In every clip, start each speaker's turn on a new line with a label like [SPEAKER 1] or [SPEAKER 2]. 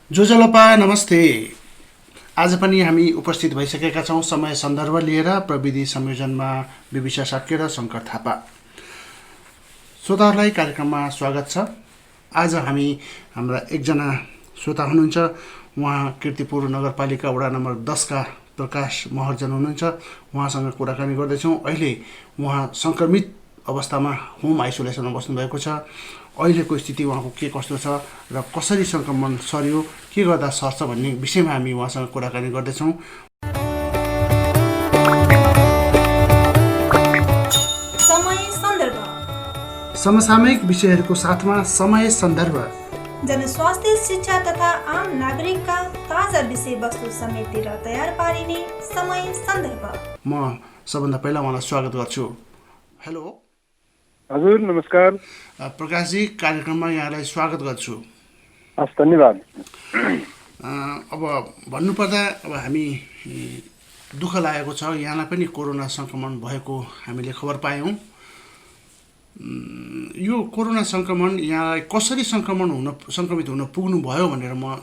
[SPEAKER 1] जोजलपा नमस्ते। आज पनि हामी उपस्थित भइसकेका छौँ समय सन्दर्भ लिएर। प्रविधि संयोजनमा BBSha शक्य र शङ्कर थापा। श्रोताहरूलाई कार्यक्रममा स्वागत छ। आज हाम्रा एकजना श्रोता हुनुहुन्छ, उहाँ किर्तिपुर नगरपालिका वडा नम्बर 10 का प्रकाश महर्जन हुनुहुन्छ। उहाँसँग कुराकानी गर्दैछौँ। अहिले उहाँ सङ्क्रमित अवस्थामा होम आइसोलेसनमा बस्नुभएको छ। अहिलेको स्थिति उहाँको के कस्तो छ र कसरी सङ्क्रमण सर्यो, के गर्दा सर्छ भन्ने विषयमा हामी उहाँसँग कुराकानी गर्दैछौँ।
[SPEAKER 2] समय सन्दर्भ,
[SPEAKER 1] समसामयिक विषयहरूको साथमा समय सन्दर्भ,
[SPEAKER 2] जनस्वास्थ्य, शिक्षा तथा आम नागरिकका ताजा विषयवस्तु समेटेर तयार पारिने समय सन्दर्भ।
[SPEAKER 1] म सबभन्दा पहिला उहाँलाई स्वागत गर्छु। हेलो
[SPEAKER 3] हजुर, नमस्कार
[SPEAKER 1] प्रकाशजी, कार्यक्रममा यहाँलाई स्वागत गर्छु।
[SPEAKER 3] हस्, धन्यवाद।
[SPEAKER 1] अब भन्नुपर्दा अब हामी दुःख लागेको छ, यहाँलाई पनि कोरोना सङ्क्रमण भएको हामीले खबर पायौँ। यो कोरोना सङ्क्रमण यहाँलाई कसरी सङ्क्रमित हुन पुग्नु भयो भनेर म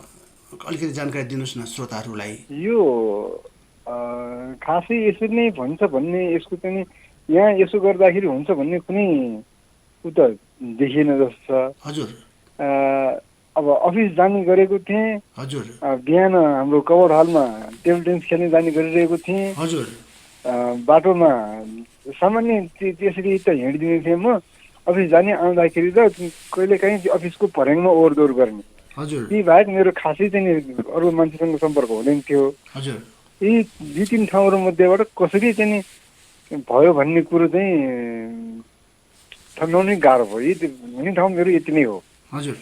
[SPEAKER 1] अलिकति जानकारी दिनुहोस् न श्रोताहरूलाई।
[SPEAKER 3] यो खासै यसरी नै भन्छ भन्ने, यसको चाहिँ यहाँ यसो गर्दाखेरि हुन्छ भन्ने कुनै उता देखिएन जस्तो छ।
[SPEAKER 1] हजुर,
[SPEAKER 3] अब अफिस जाने गरेको थिएँ।
[SPEAKER 1] हजुर,
[SPEAKER 3] बिहान हाम्रो कवर हलमा टेबल टेनिस खेल्ने जाने गरिरहेको थिएँ।
[SPEAKER 1] हजुर,
[SPEAKER 3] बाटोमा सामान्य त्यसरी त हिँडिदिने थिएँ म। अफिस जाने आउँदाखेरि त कहिलेकाहीँ अफिसको पर्याङमा ओहोरदोहोर गर्ने।
[SPEAKER 1] हजुर,
[SPEAKER 3] यी बाहेक मेरो खासै चाहिँ अरू मान्छेसँग सम्पर्क हुँदैन थियो।
[SPEAKER 1] हजुर,
[SPEAKER 3] यी 2-3 ठाउँहरू मध्येबाट कसरी चाहिँ भयो भन्ने कुरो चाहिँ ठम्याउनै गाह्रो भयो। यी हुने ठाउँ मेरो यति नै हो।
[SPEAKER 1] हजुर,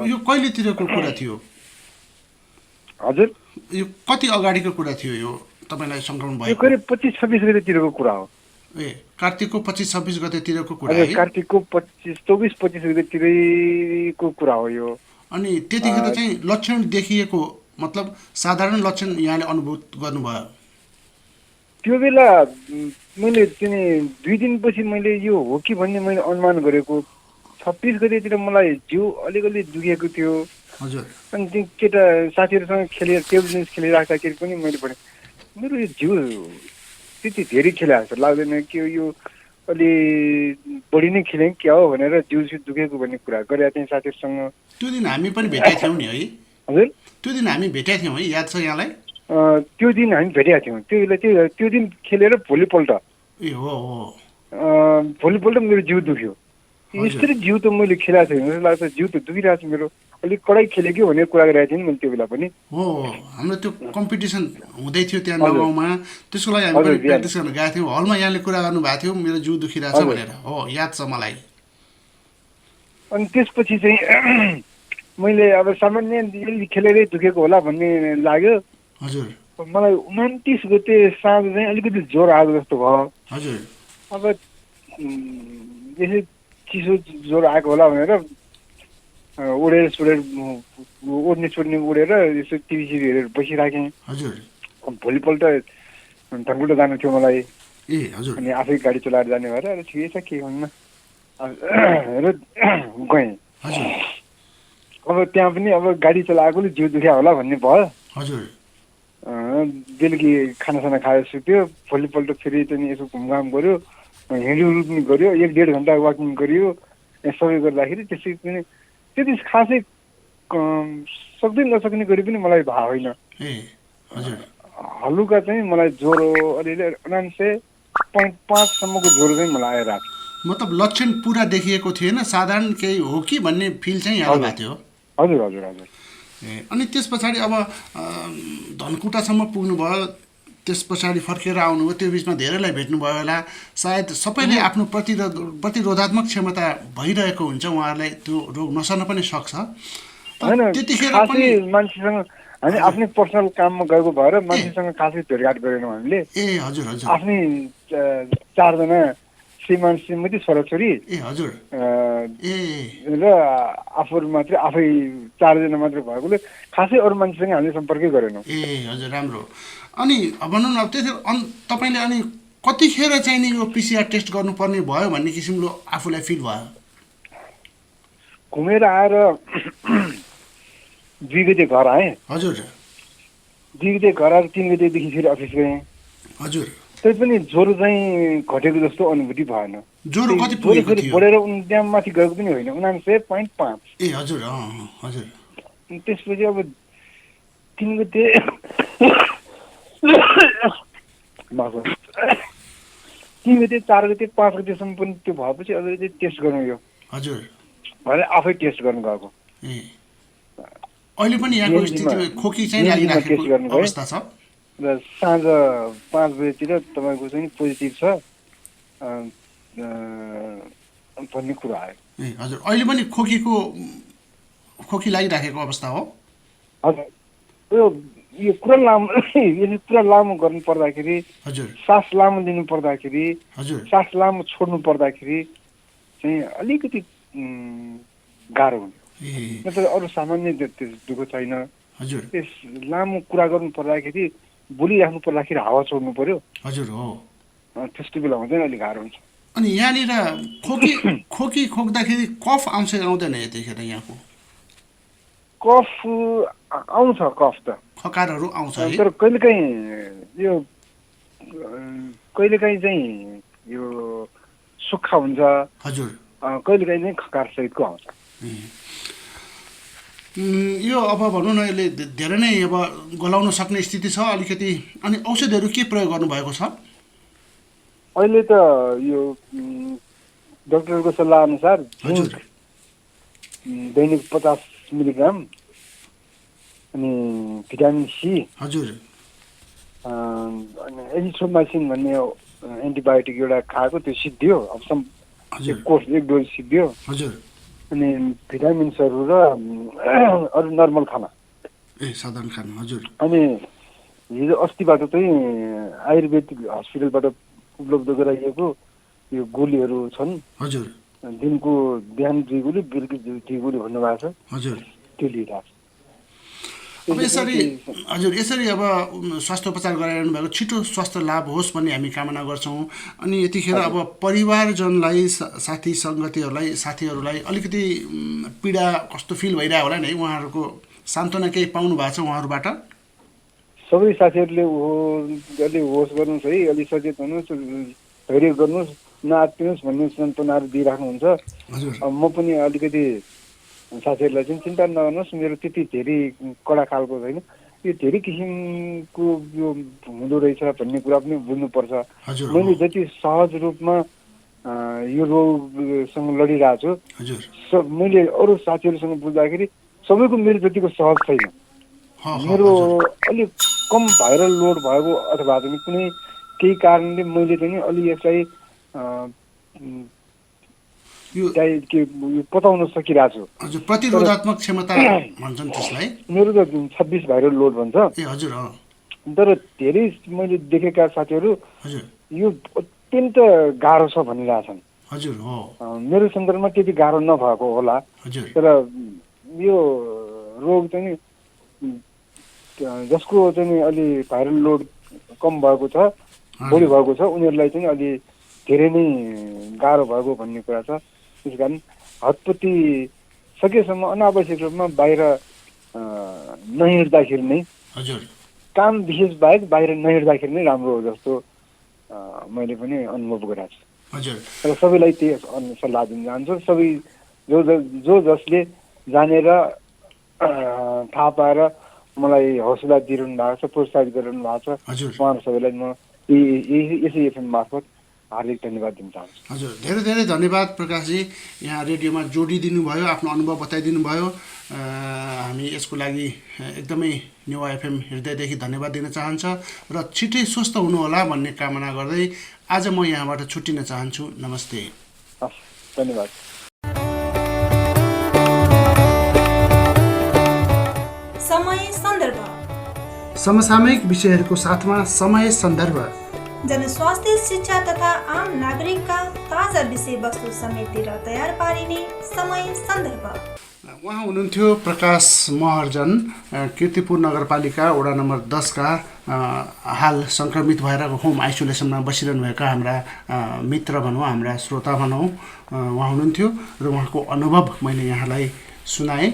[SPEAKER 1] यो कहिलेतिरको कुरा थियो?
[SPEAKER 3] हजुर,
[SPEAKER 1] यो कति अगाडिको कुरा थियो यो तपाईँलाई सङ्क्रमण भयो?
[SPEAKER 3] यो करिब 25-26 गतेतिरको कुरा हो।
[SPEAKER 1] ए, कार्तिकको 25-26 गतेतिरको कुरा
[SPEAKER 3] हजुर,
[SPEAKER 1] है?
[SPEAKER 3] कार्तिकको 24-25 गतेतिरको कुरा हो यो।
[SPEAKER 1] अनि त्यतिखेर चाहिँ लक्षण देखिएको, मतलब साधारण लक्षण यहाँले अनुभव गर्नुभयो?
[SPEAKER 3] त्यो बेला मैले चाहिँ 2 दिनपछि मैले यो हो कि भन्ने मैले अनुमान गरेको। 26 गतेतिर मलाई जिउ अलिकति दुखेको थियो।
[SPEAKER 1] हजुर,
[SPEAKER 3] अनि त्यो केटा साथीहरूसँग खेलेर टेबल टेनिस खेलिराख्दाखेरि पनि मैले भने मेरो यो जिउ त्यति धेरै खेले जस्तो लाग्दैन कि यो अलि बढी नै खेलेँ क्या हो भनेर जिउ दुखेको भन्ने कुरा गरेका थिएँ साथीहरूसँग।
[SPEAKER 1] त्यो दिन हामी पनि भेटेका थियौँ नि है?
[SPEAKER 3] हजुर,
[SPEAKER 1] त्यो दिन हामी भेटेका थियौँ है, याद छ यहाँलाई?
[SPEAKER 3] त्यो दिन हामी भेटेका थियौँ। त्यो बेला त्यो दिन खेलेर भोलिपल्ट भोलिपल्ट मेरो जिउ दुख्यो। यसरी जिउ त मैले खेलाएको छैन जस्तो लाग्छ। जिउ त दुखिरहेको छ मेरो। अलिक कडाइ खेलेको भनेर कुरा गरेको थिएँ नि मैले त्यो बेला पनि।
[SPEAKER 1] हो, हाम्रो त्यो कम्पिटिसन हुँदै थियो त्यहाँ नगाउँमा। त्यसको लागि हामी पनि प्र्याक्टिस गर्न गएको थियौँ। हलमा यहाँले कुरा गर्नुभएको थियो मेरो जिउ दुखिरहेछ भनेर। हो, याद छ मलाई।
[SPEAKER 3] अनि त्यसपछि चाहिँ मैले अब सामान्य खेलेरै दुखेको होला भन्ने लाग्यो।
[SPEAKER 1] हजुर,
[SPEAKER 3] मलाई 29 गते साँझ चाहिँ अलिकति ज्वरो आएको जस्तो भयो।
[SPEAKER 1] हजुर,
[SPEAKER 3] अब यसै चिसो ज्वरो आएको होला भनेर ओढेर ओढ्ने छोड्ने उडेर यसो टिभी हेरेर बसिराखेँ।
[SPEAKER 1] हजुर,
[SPEAKER 3] भोलिपल्ट धनकुटा जानु थियो मलाई।
[SPEAKER 1] ए हजुर,
[SPEAKER 3] अनि आफै गाडी चलाएर जाने भएर ठिकै छ के हुन्न र गएँ।
[SPEAKER 1] हजुर,
[SPEAKER 3] अब त्यहाँ पनि अब गाडी चलाएकोले जिउ दुख्या होला भन्ने भयो।
[SPEAKER 1] हजुर,
[SPEAKER 3] बेलुकी खानासाना खाएर सुत्यो। भोलिपल्ट फेरि चाहिँ यसो घुमघाम गऱ्यो, हिँड्डुल पनि गऱ्यो, 1-1.5 घन्टा वाकिङ गऱ्यो। सबै गर्दाखेरि त्यसै पनि त्यति खासै सक्दै नसक्ने गरी पनि मलाई भएको होइन। हलुका चाहिँ मलाई ज्वरो अलिअलि 99.5 सम्मको ज्वरो चाहिँ मलाई आएर आएको।
[SPEAKER 1] मतलब लक्षण पुरा देखिएको थिएन, साधारण केही हो कि भन्ने फिल चाहिँ यहाँ भएको थियो?
[SPEAKER 3] हजुर, हजुर, हजुर।
[SPEAKER 1] अनि त्यस पछाडि अब धनकुटासम्म पुग्नुभयो, त्यस पछाडि फर्केर आउनुभयो। त्यो बिचमा धेरैलाई भेट्नुभयो होला। सायद सबैले आफ्नो प्रतिरोधात्मक क्षमता भइरहेको हुन्छ, उहाँहरूलाई त्यो रोग नसर्न पनि सक्छ।
[SPEAKER 3] त्यतिखेर पनि मान्छेसँग हामी आफ्नै पर्सनल काममा गएको भएर मान्छेसँग खासै भेटघाट गरेनौँ हामीले।
[SPEAKER 1] ए हजुर, हजुर।
[SPEAKER 3] आफ्नै 4 जना श्रीमान श्रीमती छोराछोरी
[SPEAKER 1] हजुर
[SPEAKER 3] र आफूहरू मात्रै, आफै 4 जना मात्रै भएकोले खासै अरू मान्छेसँग हामीले सम्पर्कै गरेनौँ।
[SPEAKER 1] ए हजुर, राम्रो। अनि भनौँ न, अब त्यसरी तपाईँले अनि कतिखेर चाहिँ नि यो PCR टेस्ट गर्नुपर्ने भयो भन्ने किसिमको आफूलाई फिल भयो?
[SPEAKER 3] घुमेर आएर 2 गते घर आएँ।
[SPEAKER 1] हजुर
[SPEAKER 3] 2 गते घर आएर 3 गतेदेखि फेरि अफिस गएँ।
[SPEAKER 1] हजुर
[SPEAKER 3] तै पनि ज्वरो चाहिँ घटेको जस्तो अनुभूति भएन।
[SPEAKER 1] ज्वरो कति
[SPEAKER 3] ज्वरो
[SPEAKER 1] पुगेको
[SPEAKER 3] फेरि
[SPEAKER 1] थियो?
[SPEAKER 3] बढेर त्यहाँ माथि गएको पनि होइन, 79.5।
[SPEAKER 1] ए हजुर हजुर
[SPEAKER 3] त्यसपछि अब 3 गते 3 गते 4 गते 5 गतेसम्म पनि त्यो भएपछि अब चाहिँ टेस्ट गर्नु यो
[SPEAKER 1] हजुर
[SPEAKER 3] भनेर आफै टेस्ट गर्नु गएको।
[SPEAKER 1] ए अहिले पनि यहाँको स्थितिमा खोकी चाहिँ लागिराखेको अवस्था छ
[SPEAKER 3] र साँझ 5 बजेतिर तपाईँको चाहिँ पोजिटिभ छ भन्ने कुरा आयो।
[SPEAKER 1] ए हजुर अहिले पनि खोकी लागिराखेको अवस्था हो?
[SPEAKER 3] हजुर यो कुरा लामो यदि कुरा लामो गर्नु पर्दाखेरि,
[SPEAKER 1] हजुर
[SPEAKER 3] सास लामो लिनु पर्दाखेरि,
[SPEAKER 1] हजुर
[SPEAKER 3] सास लामो छोड्नु पर्दाखेरि चाहिँ अलिकति गाह्रो हुन्छ। नत्र अरू सामान्य दुःख छैन।
[SPEAKER 1] हजुर
[SPEAKER 3] त्यस लामो कुरा गर्नु पर्दाखेरि, बोलिराख्नु पर्दाखेरि हावा छोड्नु पर्यो।
[SPEAKER 1] हजुर हो
[SPEAKER 3] त्यस्तो बेलामा चाहिँ अलिक गाह्रो हुन्छ।
[SPEAKER 1] अनि यहाँनिर खोकी खोक्दाखेरि कफ आउँछ आउँदैन यतिखेर यहाँको?
[SPEAKER 3] कफ आउँछ, कफ त
[SPEAKER 1] खकारहरू आउँछ है?
[SPEAKER 3] तर कहिलेकाहीँ चाहिँ यो सुक्खा हुन्छ।
[SPEAKER 1] हजुर
[SPEAKER 3] कहिलेकाहीँ चाहिँ खकार सहितको आउँछ।
[SPEAKER 1] यो अब भनौँ न यसले धेरै नै अब गलाउन सक्ने स्थिति छ अलिकति। अनि औषधिहरू के प्रयोग गर्नुभएको छ?
[SPEAKER 3] अहिले त यो डाक्टरको सल्लाह अनुसार दैनिक 50 मिलिग्राम अनि भिटामिन सी।
[SPEAKER 1] हजुर
[SPEAKER 3] अनि एजिथ्रोमाइसिन भन्ने एन्टिबायोटिक एउटा खाएको, त्यो सिद्धियो। अब कोर्स 1 डोज सिद्धियो।
[SPEAKER 1] हजुर
[SPEAKER 3] अनि भिटामिन्सहरू र अरू नर्मल खाना,
[SPEAKER 1] ए साधारण खाना। हजुर
[SPEAKER 3] अनि हिजो अस्तिबाट चाहिँ आयुर्वेदिक हस्पिटलबाट उपलब्ध गराइएको यो गोलीहरू छन्।
[SPEAKER 1] हजुर
[SPEAKER 3] दिनको बिहान 2 गोली बेलुकी 2 गोली भन्नुभएको छ।
[SPEAKER 1] हजुर
[SPEAKER 3] त्यो लिइरहेको छ।
[SPEAKER 1] अब यसरी अब स्वास्थ्य उपचार गराइरहनु भएको छिटो स्वास्थ्य लाभ होस् भन्ने हामी कामना गर्छौँ। अनि यतिखेर अब परिवारजनलाई, साथी साथीहरूलाई अलिकति पीडा कस्तो फिल भइरहेको होला नि, उहाँहरूको सान्त्वना केही पाउनु भएको छ उहाँहरूबाट?
[SPEAKER 3] सबै साथीहरूले अलि होस गर्नुहोस् है, अलि सचेत हुनुहोस्, धैर्य गर्नुहोस्, नआत्तिनुहोस् भन्ने सान्त्वनाहरू दिइराख्नुहुन्छ। म पनि अलिकति साथीहरूलाई चाहिँ चिन्ता नगर्नुहोस्, मेरो त्यति धेरै कडा खालको छैन, यो धेरै किसिमको यो हुँदो रहेछ भन्ने कुरा पनि बुझ्नुपर्छ। मैले जति सहज रूपमा यो रोगसँग लडिरहेको छु, मैले अरू साथीहरूसँग बुझ्दाखेरि सबैको मेरो जतिको सहज छैन। मेरो अलिक कम भाइरल लोड भएको अथवा पनि कुनै केही कारणले मैले चाहिँ अलि यसलाई पताउन सकिरहेको छु।
[SPEAKER 1] हजुर प्रतिरोधात्मक क्षमता भन्छन् त्यसलाई।
[SPEAKER 3] मेरो त 26 भाइरल लोड भन्छ।
[SPEAKER 1] ए हजुर
[SPEAKER 3] तर धेरै मैले देखेका साथीहरू यो अत्यन्त गाह्रो छ भनिरहेछन्।
[SPEAKER 1] हजुर हो
[SPEAKER 3] मेरो सन्दर्भमा त्यति गाह्रो नभएको होला। तर यो रोग चाहिँ जसको चाहिँ अलि भाइरल लोड कम भएको छ, बढी भएको छ, उनीहरूलाई चाहिँ अलि धेरै नै गाह्रो भएको भन्ने कुरा छ। त्यस कारण हतपत्ती सकेसम्म अनावश्यक रूपमा बाहिर नहिँड्दाखेरि नै, काम विशेष बाहेक बाहिर नहिँड्दाखेरि नै राम्रो हो जस्तो मैले पनि अनुभव गरेको छु। र सबैलाई त्यही सल्लाह दिन चाहन्छु। सबै जो जसले जानेर थाहा पाएर मलाई हौसला दिइरहनु भएको छ, प्रोत्साहित गरिरहनु भएको छ, उहाँहरू सबैलाई म यसै एफएम मार्फत हार्दिक धन्यवाद दिन चाहन्छु।
[SPEAKER 1] हजुर धेरै धेरै धन्यवाद प्रकाशजी, यहाँ रेडियोमा जोडिदिनु भयो, आफ्नो अनुभव बताइदिनु भयो। हामी यसको लागि एकदमै नेवा एफएम हृदयदेखि धन्यवाद दिन चाहन्छ र छिटै स्वस्थ हुनुहोला भन्ने कामना गर्दै आज म यहाँबाट छुट्टिन चाहन्छु। नमस्ते।
[SPEAKER 3] धन्यवाद।
[SPEAKER 2] समय सन्दर्भ,
[SPEAKER 1] समसामयिक विषयहरूको साथमा समय सन्दर्भ,
[SPEAKER 2] जनस्वास्थ्य, शिक्षा तथा आम नागरिकका ताजा विषयवस्तु समेटेर तयार पारिने समय सन्दर्भ।
[SPEAKER 1] उहाँ हुनुहुन्थ्यो प्रकाश महर्जन, किर्तिपुर नगरपालिका वडा नम्बर 10 का हाल सङ्क्रमित भएर होम आइसोलेसनमा बसिरहनुभएका हाम्रा मित्र भनौँ, हाम्रा श्रोता भनौँ, उहाँ हुनुहुन्थ्यो र उहाँको अनुभव मैले यहाँलाई सुनाएँ।